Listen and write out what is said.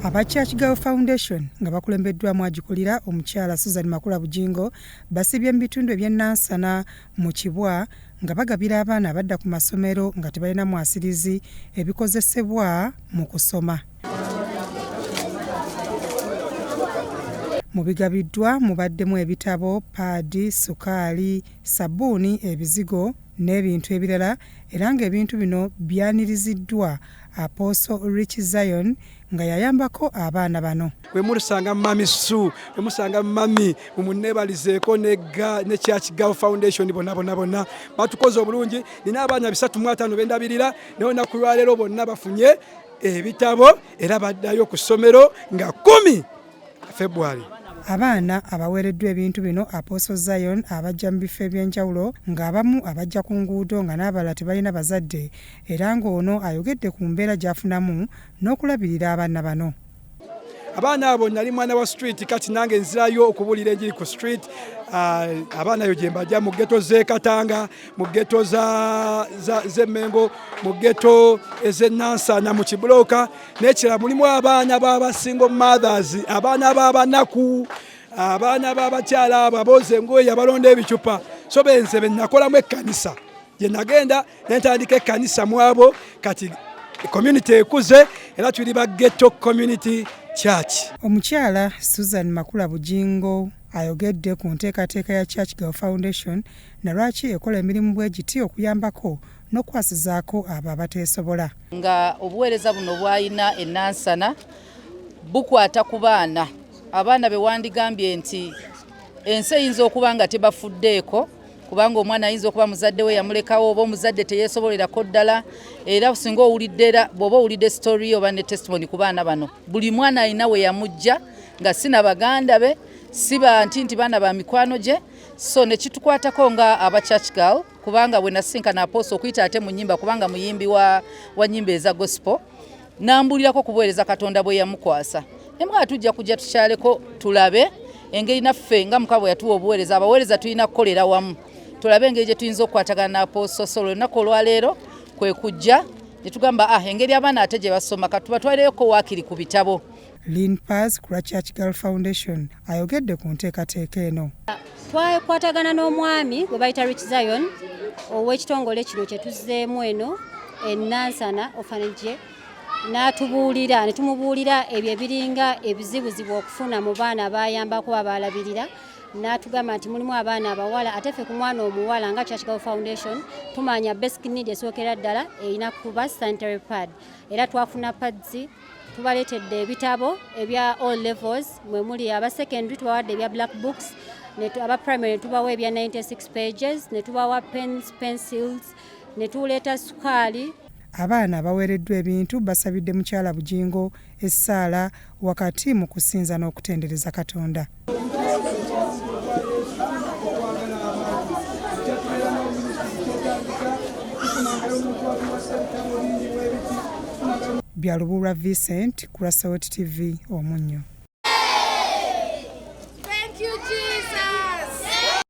Aba Church Girl Foundation nga bakulembeddwamu agikulira omukyala Susan Makula Bujingo basibye mu bitundu eby'ennansana mu Kibwa nga bagabira abaana abadda ku masomero nga tebalina mwasirizi ebikozesebwa mu kusoma. Mu bigabiddwa mubaddemu ebitabo, paadi, sukaali, sabbuuni, ebizigo n'ebintu ebirala era ng'ebintu bino byaniriziddwa Apostle Rich Zion nga yayambako abaana bano. Kwe mulusanga Mami Sue, kwe musanga Mami mumunebalizeeko ne Church Girl Foundation bonna batukoze obulungi. Nina abaana 350 bendabirira naye olunaku lwaleero bonna bafunye ebitabo era baddayo ku ssomero nga 10 February. Abaana abaweereddwa ebintu bino Apostle Zion abajja mu bifo eby'enjawulo ng'abamu abajja ku nguudo nga n'abalala tebalina bazadde era ng'ono ayogedde ku mbeera gy'afunamu n'okulabirira abaana bano. Abaana abo nali mwana wa street kati nange nzirayo okubuulira enjiri ku street. Abaana yo gye mbajja mu ghetto z'e Katanga, mu ghetto z'Emmengo, mu ghetto ez'ennansana mu Kibulooka n'ekirala mulimu abaana b'abasingle mothers, abaana b'abanaku, abaana b'abakyala abo abooza engoye abalonda ebicupa. So benze nakolamu ekkanisa gye nagenda ne ntandika ekkanisa mu abo kati community ekuze era tuli ba ghetto community church. Omukyala Susan Makula Bujingo ayogedde ku nteekateeka ya Church Girl Foundation na lwaki ekola emirimu bwe giti okuyambako n'okwasizaako abo abateesobola. Nga obuweereza buno bwayina ennansana bukwata ku baana. Abaana be wandigambye nti ensi eyinza okuba nga tebafuddeeko kubanga omwana ayinza okuba muzadde we yamulekawo oba omuzadde teyeesobolerako ddala era singa owuliddera bw'oba owulidde story oba ne testimony ku baana bano buli mwana alina we yamujja nga sina baganda be siba nti baana ba mikwano gye so ne kitukwatako nga aba Church Girl kubanga bwe nasinkana Apostle okuyita ate mu nnyimba kubanga muyimbi wa nnyimba eza gospel nambulirako kubuweereza Katonda bwe yamukwasa nemwe tujja kujja tukyaleko tulabe engeri naffe nga mukabo yatuwa obuweereza abaweereza tulina kukolera wamu tulabe engeri gye tuyinza okukwatagana na Apostle Solo olunaku olwaleero kwe kujja ne tugamba engeri abaana ate gye basoma katubatwalireko waakiri ku bitabo. Lynn Paz ku Church Girl Foundation ayogedde ku nteekateeka eno. Twakwatagana n'omwami gwe bayita Rich Zion ow'ekitongole kino kye tuzzeemu eno ennansana orphanage n'atubuulira ne tumubuulira ebyo ebiringa ebizibuzibu okufuna mu baana abayambako abalabirira n'atugamba nti mulimu abaana abawala ate ffe ku mwana omuwala nga Church Girl Foundation tumanya basic need esookera ddala erina kuba sanitary pad era twafuna pads tubaleetedde ebitabo ebya all levels mwe muli aba secondary tubawadde ebya black books aba primary ne tubawa ebya 96 pages ne tubawa pens pencils ne tuleeta sukaali. Abaana baweereddwa ebintu basabidde mukyala Bujingo essaala wakati mu kusinza n'okutendereza Katonda. Byalubulwa Vincent ku Rasawoti TV Omunnyo.